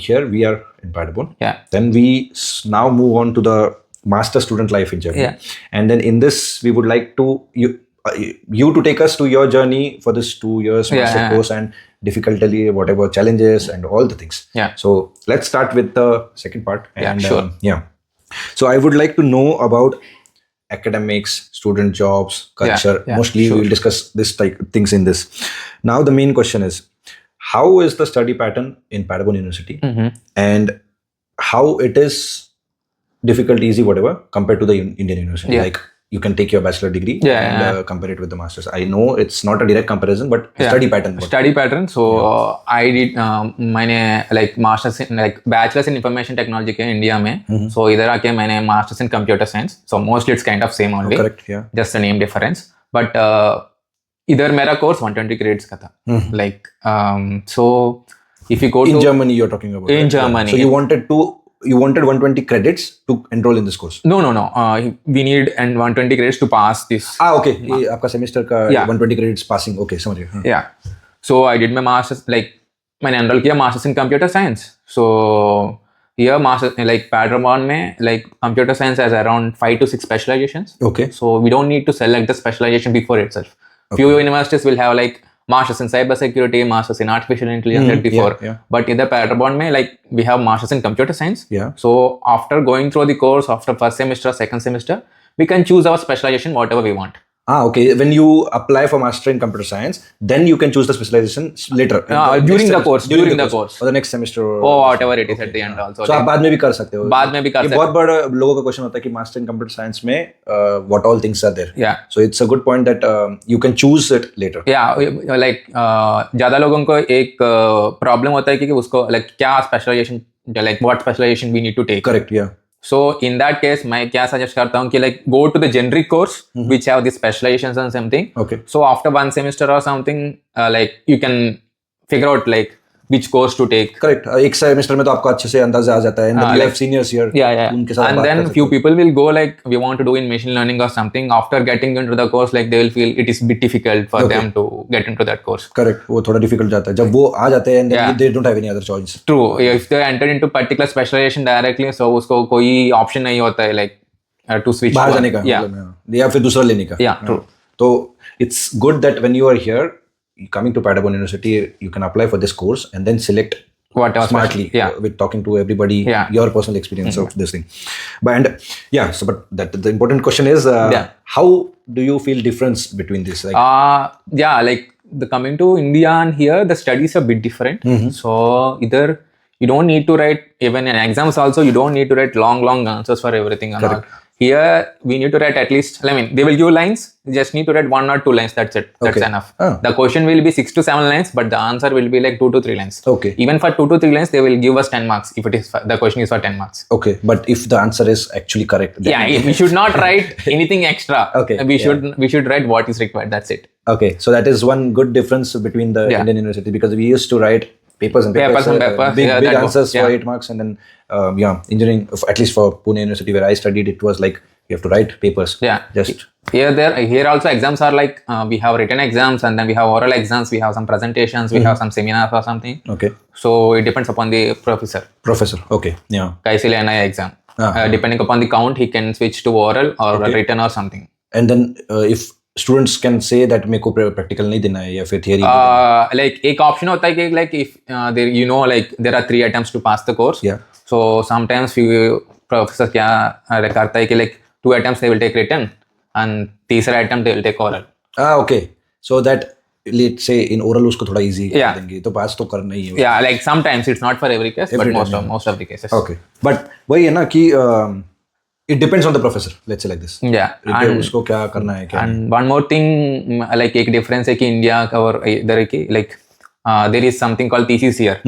here we are in Paderborn. Yeah. Then we now move on to the master student life in Germany. Yeah. And then in this, we would like to you to take us to your journey for this 2 years master course and difficulty, whatever challenges and all the things. Yeah. So let's start with the second part. And, sure. So I would like to know about academics, student jobs, culture. Mostly we will discuss this type things in this. Now the main question is, how is the study pattern in Paderborn University and how it is difficult, easy, whatever, compared to the Indian university? Like you can take your bachelor degree and compare it with the master's. I know it's not a direct comparison, but study pattern. Study pattern. So I did my like masters in like bachelor's in information technology in India mein. So either I my masters in computer science. So mostly it's kind of same only. Correct. Yeah. Just the name difference. But either mera course 120 credits ka tha. Like so if you go in to Germany, you're talking about in Germany. So you wanted 120 credits to enroll in this course? No. We need 120 credits to pass this. Okay. आपका semester का 120 credits passing. Okay, समझ गया. Yeah. So I did my masters, like मैंने enroll किया masters in computer science. So here masters like Paderborn में like computer science has around 5 to 6 specializations. Okay. So we don't need to select the specialization before itself. Few universities will have like masters in cyber security, masters in artificial intelligence before. But in the Paderborn mein, like we have masters in computer science. So after going through the course, after first semester, second semester, we can choose our specialization whatever we want. Okay. When you apply for master in computer science, then you can choose the specialization later. During the course. Or the next semester. Or whatever it is at the end also. So आप बाद में भी कर सकते हो. बाद में भी कर सकते हो. बहुत बड़ा लोगों का क्वेश्चन होता है कि master in computer science में what all things are there. Yeah. So it's a good point that you can choose it later. Yeah, like ज़्यादा लोगों को एक problem होता है कि उसको like क्या specialization, like what specialization we need to take. Correct. Yeah. So in that case, मैं क्या suggest करता हूँ कि like go to the generic course which have the specializations and something. Okay. So after one semester or something, like you can figure out like which course to take. Correct. एक semester में तो आपको अच्छे से अंदाजा आ जाता है. And then you have seniors here. Yeah. उनके साथ and then few people will go like we want to do in machine learning or something. After getting into the course, like they will feel it is a bit difficult for them to get into that course. Correct. वो थोड़ा difficult जाता है. जब वो आ जाते हैं, then they don't have any other choice. True. If they enter into particular specialization directly, so उसको कोई option नहीं होता है like to switch. बाहर जाने का. या फिर दूसरा लेने का. Yeah. True. So it's good that when you are here, coming to Paderborn University, you can apply for this course and then select whatever smartly with talking to everybody, your personal experience of this thing. But that the important question is how do you feel difference between this? Like like the coming to India and here the studies are a bit different. So either you don't need to write even in exams also, you don't need to write long answers for everything and all. Here we need to write at least, I mean, they will give lines, you just need to write 1 or 2 lines, that's it. That's enough. The question will be 6 to 7 lines, but the answer will be like 2 to 3 lines. Okay. Even for 2 to 3 lines, they will give us 10 marks if it is the question is for 10 marks. Okay, but if the answer is actually correct, then we should not write anything extra. Okay. We should write what is required, that's it. Okay, so that is one good difference between the Indian university, because we used to write papers and papers. Big answers for 8 marks, and then engineering, at least for Pune University where I studied, it was like you have to write papers. Just here also exams are like we have written exams and then we have oral exams, we have some presentations, we have some seminars or something. Okay. So it depends upon the professor. Okay. Yeah. Kaise lena hai exam. Depending upon the count, he can switch to oral or written or something. And then if students can say that मेरे को practical नहीं देना है या फिर theory like एक option होता है कि like if there like there are 3 attempts to pass the course. So sometimes few professor क्या करता है कि like 2 attempts they will take written and तीसरा attempt they will take oral. Okay. So that let's say in oral उसको थोड़ा easy कर देंगे तो pass तो करना ही है. Yeah, like sometimes it's not for every case, but most of the cases. Okay. But वही है ना कि it depends on the professor, let's say like this. Yeah. उसको क्या करना है क्या. And one more thing, like एक difference है कि India का और इधर की like there is something called thesis here.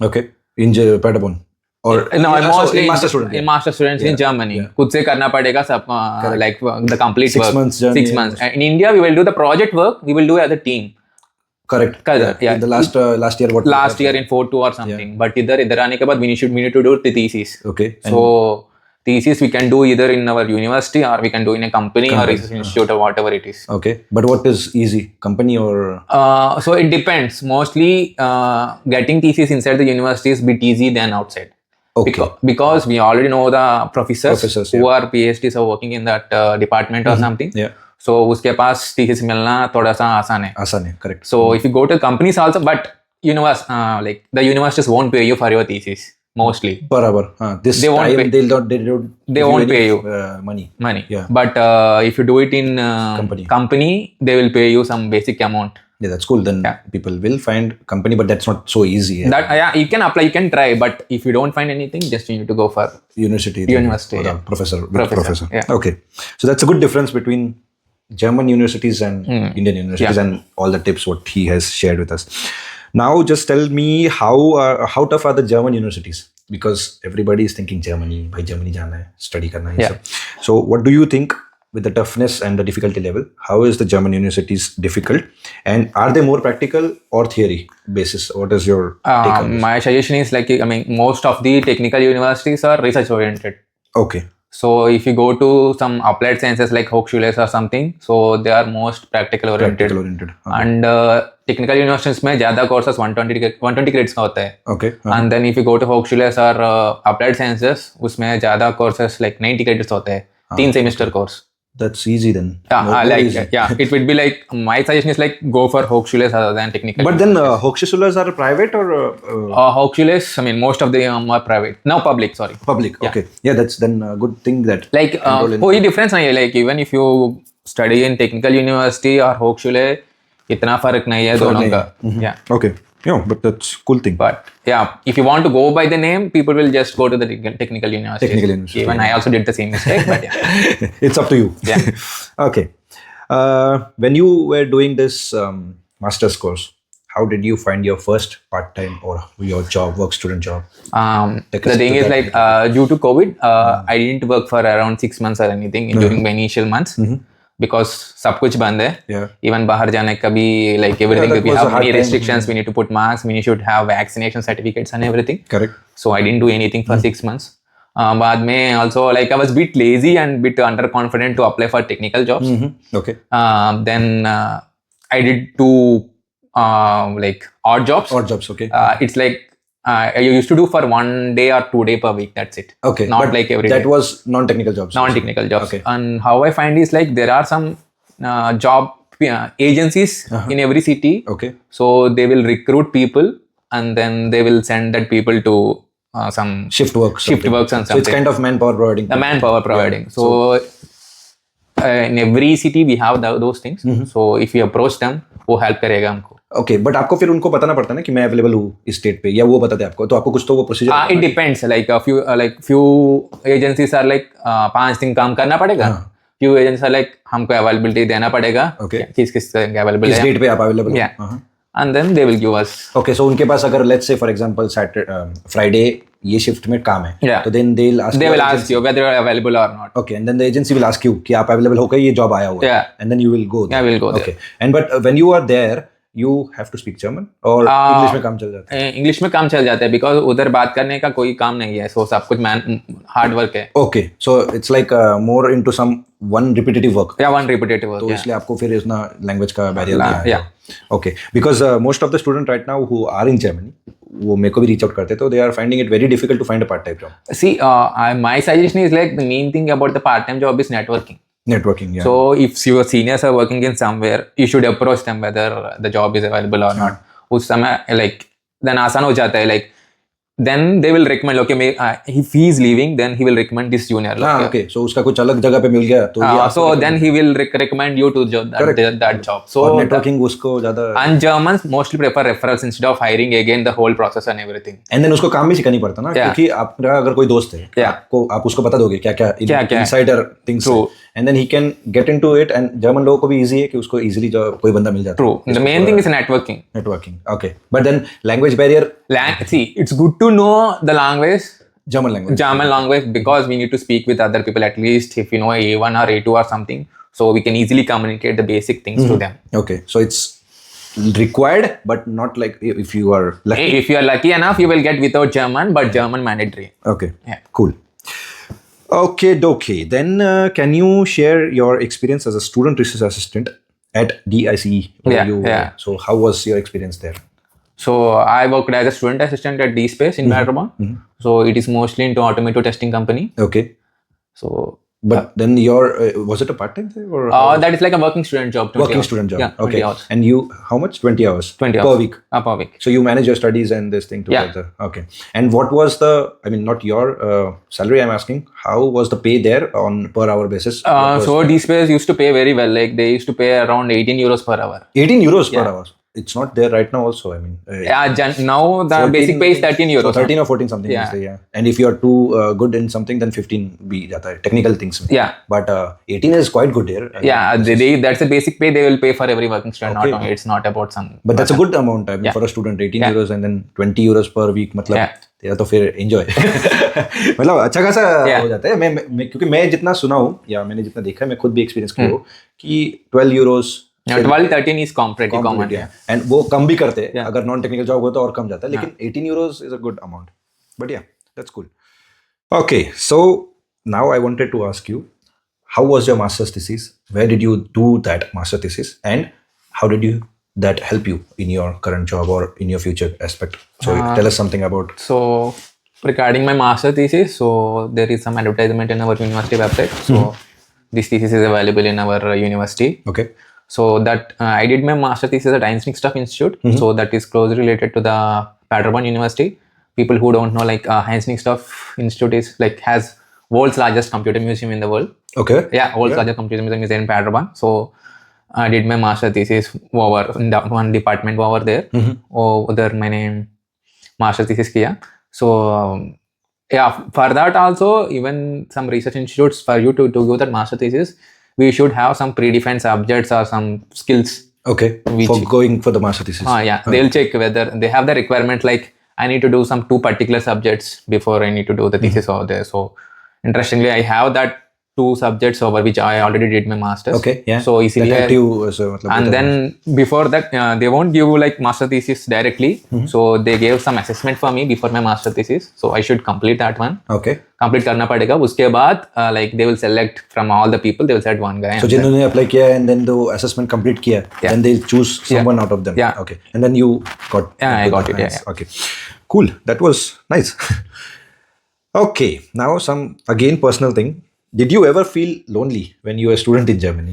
Okay. In Paderborn. Or no, mostly master student. Master students in Germany. खुद से करना पड़ेगा सब like the complete 6 work. months journey. 6 months. In India, we will do the project work. We will do as a team. Correct. Yeah. The last year what? Last year in 4-2 or something. But इधर आने के बाद we need to do the thesis. Okay. So thesis we can do either in our university or we can do in a company or research institute or whatever it is. Okay, but what is easy, company or? So it depends. Mostly getting thesis inside the university is a bit easy than outside. Okay. Because we already know the professors who yeah. are PhDs are working in that department or something. Yeah. So उसके पास thesis मिलना थोड़ा सा आसान है. आसान है, correct. So if you go to companies also, but like the universities won't pay you for your thesis mostly. बराबर. This they won't time they won't pay you money. Yeah. But if you do it in company, they will pay you some basic amount. Yeah, that's cool. Then people will find company, but that's not so easy. That you can apply, you can try, but if you don't find anything, just you need to go for university. Yeah. Professor. Yeah. Okay, so that's a good difference between German universities and Indian universities, and all the tips what he has shared with us. Now, just tell me how tough are the German universities? Because everybody is thinking Germany, bhai Germany jana hai, study karna hai. So what do you think? With the toughness and the difficulty level, how is the German universities difficult, and are they more practical or theory basis? What is your take on this? My suggestion is like, I mean, most of the technical universities are research oriented. Okay. So if you go to some applied sciences like Hochschules or something, so they are most practical oriented. Okay. And technical universities में ज़्यादा courses 120 credits का होता है. Okay. And then if you go to Hochschules or applied sciences, उसमें ज़्यादा courses like 90 credits होते हैं. 3 semester course. That's easy then. It would be like, my suggestion is like go for Hochschules other than technical. But then Hochschules are private or? Hochschules, I mean, most of them are private. No, public, sorry. Public, okay. Yeah, that's then a good thing that. Like, कोई difference नहीं है. Like, even if you study in technical university or Hochschule, इतना फर्क नहीं है दोनों का. Yeah. Okay. Yeah, but that's cool thing. But yeah, if you want to go by the name, people will just go to the technical university. Technical university. Even I also did the same mistake, but yeah. It's up to you. Yeah. Okay. When you were doing this master's course, how did you find your first part-time or your job, work student job? The thing is like due to COVID, I didn't work for around 6 months or anything during my initial months. Because सब कुछ बंद है. Even बाहर जाने का भी like everything, we have many restrictions. We need to put masks. We should have vaccination certificates and everything. Correct. So I didn't do anything for 6 months. बाद में also like I was bit lazy and bit underconfident to apply for technical jobs. Okay. Then I did 2 like odd jobs. Odd jobs. Okay. It's like I used to do for 1 day or 2 day per week. That's it. Okay. Not but like every day. That was non-technical jobs. Non-technical jobs. Okay. And how I find is like there are some job agencies in every city. Okay. So they will recruit people and then they will send that people to some shift works and something. So it's kind of manpower providing. The manpower providing. Yeah. So in every city we have those things. So if you approach them, वो help करेगा हमको. Okay, but आपको फिर उनको बताना पड़ता है ना कि मैं अवेलेबल हूँ इस स्टेट पे, या वो बताते हैं आपको, तो आपको कुछ तो वो procedure. It depends. Like few agencies are like 5 दिन काम करना पड़ेगा. Few agencies are like हमको availability देना पड़ेगा. Okay. किस available है. किस डेट पे आप अवेलेबल हो. Yeah. And then they will give us. Okay, so उनके पास अगर let's say for example Friday ये shift में काम है. Yeah. तो then they will ask you whether you are available or not. Okay, and then the agency will ask you कि आप available हो क्या, ये job आया हुआ है. Yeah. And then you will go there. Yeah, we'll go there. Okay, and but when you are there, you have to speak German और English में काम चल जाता है. English में काम चल जाता है because उधर बात करने का कोई काम नहीं है. So सब कुछ hard work है. Okay, so it's like more into some one repetitive work. Yeah, one repetitive work. तो इसलिए आपको फिर इतना language का barrier नहीं है. Yeah. Okay, because most of the students right now who are in Germany, वो मेरे को भी reach out करते, तो they are finding it very difficult to find a part-time job. See, my suggestion is like the main thing about the part-time job is networking. Networking, yeah. So if your seniors are working in somewhere, you should approach them whether the job is available or not. उस समय like then आसान हो जाता है, like then they will recommend, okay, if he is leaving, then he will recommend this junior. Like, okay, so उसका कुछ अलग जगह पे मिल गया तो so then he will recommend you to that job. So और networking उसको ज़्यादा. And Germans mostly prefer referrals instead of hiring again the whole process and everything. And then उसको काम भी सिखानी पड़ता ना, क्योंकि आपका अगर कोई दोस्त है, आप उसको बता दोगे क्या insider things, and then he can get into it, and German लोगों को भी easy है कि उसको easily कोई बंदा मिल जाता है. True. The main thing is networking. Okay, but then language barrier. See, it's good to know the language. German language, because we need to speak with other people, at least if you know A1 or A2 or something, so we can easily communicate the basic things to them. Okay, so it's required, but not like if you are lucky. If you are lucky enough, you will get without German, but German mandatory. Okay, yeah, cool. Okay. Then can you share your experience as a student research assistant at DICE? Yeah. So how was your experience there? So I worked as a student assistant at DSpace in Paderborn. So it is mostly into automotive testing company. Okay. So But then your was it a part time or that is like a working student job. 20 working hours. student job? Yeah, 20 Okay. hours. And you how much? 20 hours. 20 per hours. week. Per week. So you manage your studies and this thing together. Okay. And what was the? I mean, not your salary. I'm asking. How was the pay there on per hour basis? So DSpace used to pay very well. Like they used to pay around 18 euros per hour. 18 euros per hour. It's not there right now. Also, I mean. Now the 14, basic pay is 13 euros. So 13 or 14 something. Yeah. Yeah. And if you are too good in something, then 15 be jata hai, technical things. Yeah. But 18 is quite good here. Yeah, that's the basic pay they will pay for every working student. Okay. Not it's not about some. But that's a good amount. I mean, for a student, 18 euros and then 20 euros per week. मतलब तेरा तो फिर enjoy. मतलब अच्छा खासा हो जाता है. मैं क्योंकि मैं जितना सुना हूँ या मैंने जितना देखा है, मैं खुद भी एक्सपीरियंस किया हूँ कि 12 euros 12-13 is pretty common. And वो कम भी करते हैं. अगर नॉन टेक्निकल जॉब हो तो और कम जाता है. लेकिन 18 euros is a good amount. But yeah, that's cool. Okay, so now I wanted to ask you, how was your master's thesis? Where did you do that master thesis? And how did that help you in your current job or in your future aspect? So tell us something about. So regarding my master thesis, so there is some advertisement in our university website. So this thesis is available in our university. Okay. So that I did my master thesis at Heinz-Stuff Institute. So that is closely related to the Paderborn University. People who don't know, like Heinz-Stuff Institute is like has world's largest computer museum in the world. Okay. Yeah, world's largest computer museum is there in Paderborn. So I did my master thesis over in that one department over there. Uधर मैंने master thesis किया. So for that also, even some research institutes, for you to give that master thesis, we should have some predefined subjects or some skills. Okay. For going for the master thesis. They'll check whether they have the requirement, like I need to do some 2 particular subjects before I need to do the thesis over there. So interestingly, I have that 2 subjects over which I already did my master's. Okay, yeah. So easily, and then before that, they won't give like master thesis directly. So they gave some assessment for me before my master thesis. So I should complete that one. Okay. Complete करना पड़ेगा. उसके बाद like they will select from all the people. They will select one guy. So जिन्होंने apply किया and then the assessment complete kiya, then they'll choose someone out of them. Yeah. Okay. And then you got. Yeah, I got it. Yeah. Okay. Cool. That was nice. Okay. Now some again personal thing. Did you ever feel lonely when you were a student in Germany?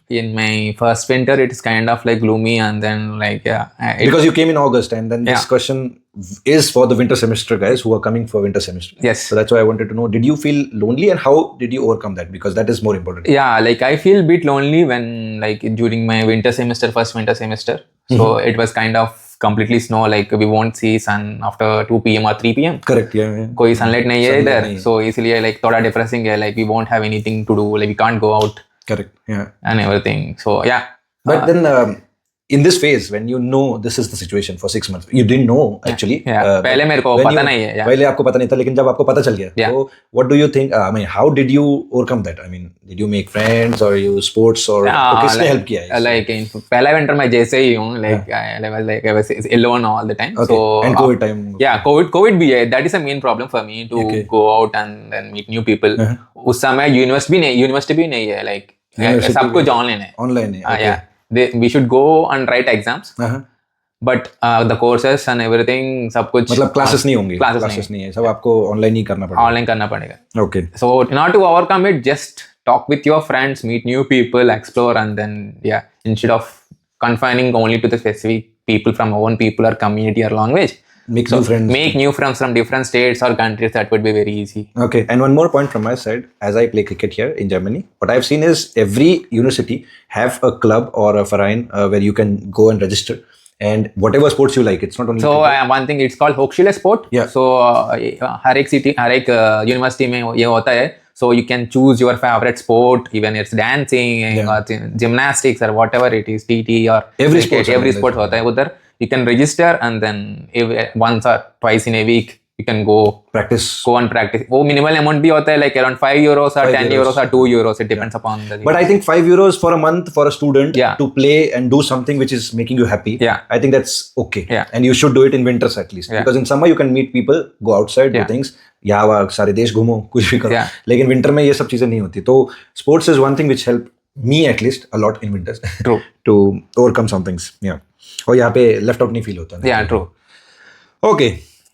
In my first winter, it is kind of like gloomy, and then because you came in August, and then this question is for the winter semester guys who are coming for winter semester. Yes. So that's why I wanted to know: did you feel lonely, and how did you overcome that? Because that is more important. Yeah, like I feel a bit lonely when during my first winter semester. So it was kind of completely snow, like we won't see sun after 2 p.m. or 3 p.m. Correct, yeah. कोई sunlight नहीं है इधर, so इसलिए like थोड़ा depressing है, like we won't have anything to do, like we can't go out. Correct, yeah. And everything, so yeah. But then in this phase, when you know this is the situation for 6 months, you didn't know actually. Yeah. पहले मेरे को पता नहीं है. पहले आपको पता नहीं था, लेकिन जब आपको पता चल गया, तो what do you think? I mean, how did you overcome that? I mean, did you make friends or you sports or किसने help किया? Like in पहला winter में जैसे ही हूँ, like I was alone all the time. Okay. So and COVID time. Yeah, COVID भी है. That is a main problem for me to go out and then meet new people. उस समय university भी नहीं है, like सब कुछ online है. Online है. Okay. Yeah. We should go and write exams, but the courses and everything सब कुछ मतलब classes नहीं होंगे, classes नहीं है, सब आपको online ही करना पड़ेगा. Online करना पड़ेगा. Okay. So in order to overcome it, just talk with your friends, meet new people, explore, and then instead of confining only to the specific people from own people or community or language, make new friends from different states or countries. That would be very easy. Okay. And one more point from my side, as I play cricket here in Germany, what I've seen is every university have a club or a verein where you can go and register and whatever sports you like. It's not only so one thing, it's called Hochschule Sport. Yeah. So हर एक university में ये होता है. So you can choose your favorite sport, even it's dancing or gymnastics or whatever it is, TT or every sport होता है उधर. You can register and then once or twice in a week you can go and practice. वो minimal amount भी होता है, like around 5 euros or 10 euros or 2 euros. It depends upon the. But I think 5 euros for a month for a student to play and do something which is making you happy. I think that's okay. And you should do it in winters at least. Because in summer you can meet people, go outside, do things. यहाँ वहाँ सारे देश घूमो, कुछ भी करो. लेकिन winter में ये सब चीजें नहीं होती. तो sports is one thing which help me at least a lot in winters. True. To overcome some things. Yeah. और यहाँ पे left out नहीं feel होता. Yeah, true. Okay.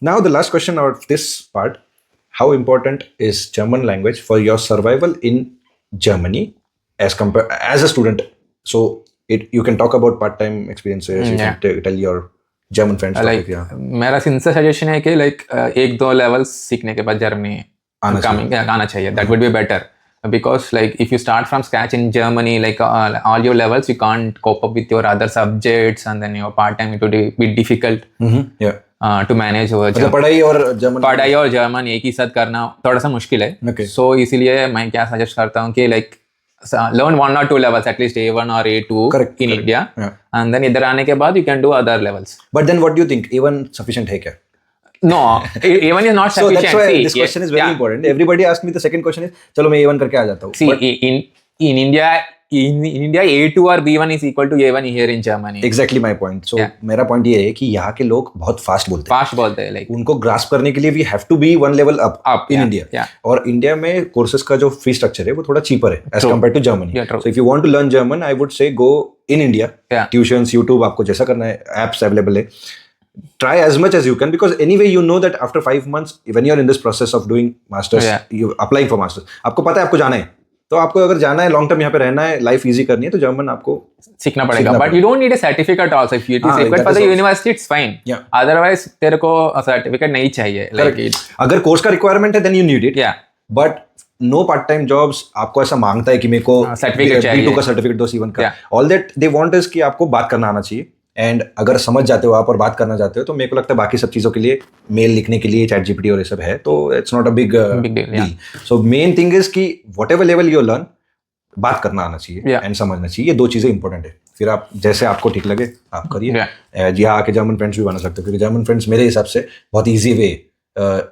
Now the last question of this part, how important is German language for your survival in Germany as a student? So you can talk about part-time experiences, you can tell your German friends. Like मेरा sincere suggestion है कि like 1-2 levels सीखने के बाद Germany आना चाहिए. That would be better. Because like if you start from scratch in Germany, like all your levels, you can't cope up with your other subjects, and then your part-time it would be difficult. To manage over पढ़ाई और German एक ही साथ करना थोड़ा सा मुश्किल है. So इसीलिए मैं क्या सजेस्ट करता हूँ कि like learn 1 or 2 levels, at least A1 or A2 in India, and then इधर आने के बाद you can do other levels. But then what do you think? A1 sufficient है क्या? No, A1 is not sufficient. So that's why this question is very important. Everybody asked me the second question is, चलो मैं A1 करके आ जाता हूँ. See, in India A2 or B1 is equal to A1 here in Germany. Exactly my point. So मेरा point ये है कि यहाँ के लोग बहुत fast बोलते हैं. Like उनको grasp करने के लिए we have to be 1 level up in India. और India में courses का जो fee structure है वो थोड़ा cheaper है as compared to Germany. So if you want to learn German, I would say go in India. Tuitions, YouTube, आपको जैसा करना है, apps available है. Try as much as you can, because anyway you know that after 5 months when you're in this process of doing masters, you applying for masters, आपको पता है आपको जाना है. तो आपको अगर जाना है लॉन्ग टर्म यहाँ पे रहना है, लाइफ इजी करनी है, तो जर्मन आपको सीखना पड़ेगा. But you don't need a certificate also. If you need certificate for the university it's fine. Otherwise तेरे को सर्टिफिकेट नहीं चाहिए. लाइक अगर कोर्स का रिक्वायरमेंट है then you need it. But no part time jobs आपको ऐसा मांगता है कि मेरे को सर्टिफिकेट चाहिए, B2 का सर्टिफिकेट दो, C1 का. All that they want is कि आपको बात करना आना चाहिए. एंड अगर समझ जाते हो आप और बात करना चाहते हो, तो मेरे को लगता है बाकी सब चीज़ों के लिए मेल लिखने के लिए चैट जीपीटी और ये सब है, तो it's not a big deal. So main thing is कि whatever level you learn, बात करना आना चाहिए एंड समझना चाहिए. ये 2 चीज़ें इंपॉर्टेंट है. फिर आप जैसे आपको ठीक लगे आप करिए. जी हाँ, आके जर्मन फ्रेंड्स भी बना सकते हो, क्योंकि जर्मन फ्रेंड्स मेरे हिसाब से बहुत easy way.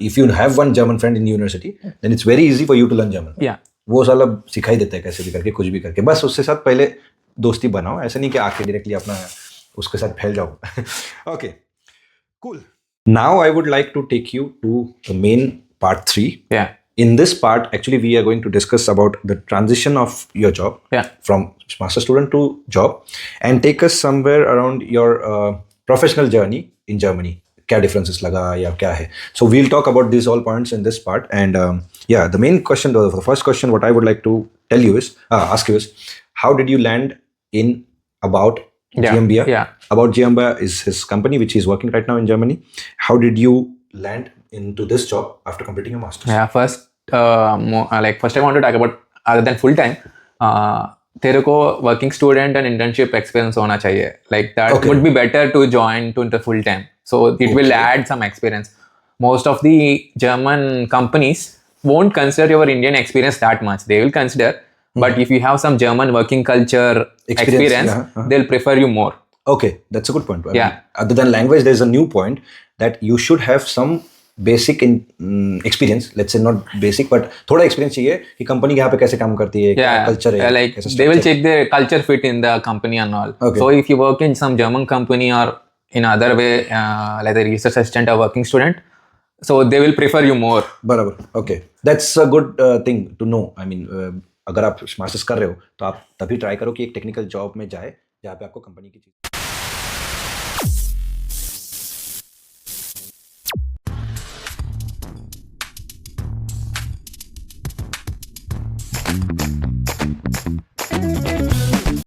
If you have one German friend in university then it's very easy for you to learn German. वो साला सिखाई देता है कैसे भी करके, कुछ भी करके. बस उसके साथ पहले दोस्ती बनाओ, ऐसा नहीं कि आके डायरेक्टली अपना उसके साथ फैल जाओ. Okay, cool. Now I would like to take you to the main part 3. In this part, actually, we are going to discuss about the transition of your job from master student to job, and take us somewhere around your professional journey in Germany. क्या differences लगा या क्या है? So we'll talk about these all points in this part. And the main question, the first question, what I would like to tell you is, ask you is, how did you land in about GmbH? About GmbH is his company which he is working right now in Germany. How did you land into this job after completing your masters? First I want to talk about other than full time. तेरे को working student and internship experience होना चाहिए. Like that would be better to join to the full time. So it will add some experience. Most of the German companies won't consider your Indian experience that much. They will consider, but if you have some German working culture experience, they'll prefer you more. Okay, that's a good point. Other than language, there's a new point that you should have some basic experience. Let's say not basic, but थोड़ा experience चाहिए कि company यहाँ पे कैसे काम करती है, क्या culture है. Like they will check the culture fit in the company and all. So if you work in some German company or in other way, like a research assistant or working student, so they will prefer you more. बराबर. Okay, that's a good thing to know. I mean, अगर आप masters कर रहे हो तो आप तभी try करो कि एक टेक्निकल जॉब में जाए जहाँ पे आपको कंपनी की चीज